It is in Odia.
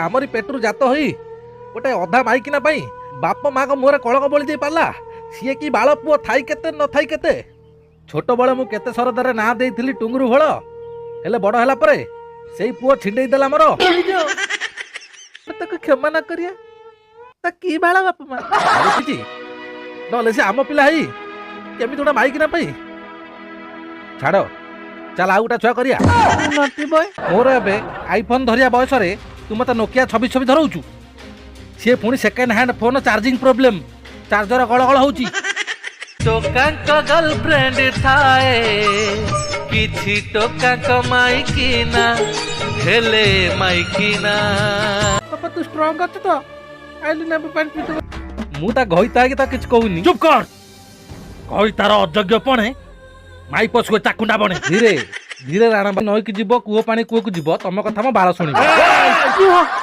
ଆମରି ପେଟରୁ ଜାତ ହୋଇ ଗୋଟେ ଅଧା ମାଇକିନା ପାଇଁ ବାପ ମାଙ୍କ ମୁହଁରେ କଳଙ୍କ ବଳି ଦେଇ ପାରିଲା। ସିଏ କି ବାଳ ପୁଅ ଥାଇ କେତେ ନଥାଇ କେତେ। ଛୋଟବେଳେ ମୁଁ କେତେ ସରଦାରେ ନାଁ ଦେଇଥିଲି ଟୁଙ୍ଗୁରୁ ଭୋଳ, ହେଲେ ବଡ଼ ହେଲା ପରେ ସେଇ ପୁଅ ଛିଣ୍ଡେଇ ଦେଲା ମୋର। ତାକୁ କ୍ଷମା ନ କରିବା ତା କି ବାଳ ବାପ ମା ଦେଖିଛି, ନହେଲେ ସେ ଆମ ପିଲା ହେଇ କେମିତି ଗୋଟେ ମାଇକିନା ପାଇଁ। ଛାଡ଼, ଚାଲ ଆଉ ଗୋଟେ ଛୁଆ କରିବା। ମୋର ଏବେ ଆଇଫୋନ ଧରିବା ବୟସରେ ତୁ ମତେ ନୋକିଆ 26 ଧରଉଛୁ। ସିଏ ପୁଣି second hand phone charging problem, charger ଗଳଗଳ ହଉଛି। ଟୋକାଙ୍କ ଗର୍ଲଫ୍ରେଣ୍ଡ ଥାଏ କିଛି ଟୋକାଙ୍କ ମାଇକିନା ହେଲେ ମାଇକିନା। ବାପା ତୁ ଷ୍ଟ୍ରଙ୍ଗ ଅଛୁ ତ, ଆଇଲି ନେବୁ ପାଣି ପିଇତେ। ମୁଁ ତା ଘଇ ତାକି ତା କିଛି କହୁନି। ଚୁପ କର, କହି ତାର ଅଯୋଗ୍ୟ ପଣେ ମାଇ ପଶୁଏ ଚାକୁଣ୍ଡା ବଣେ। ଧୀରେ ଧୀରେ ରାଣା ନଈକି ଯିବ, କୂଅ ପାଣି କୂଅକୁ ଯିବ, ତମ କଥା ମୋ ବାଳ ଶୁଣିବ।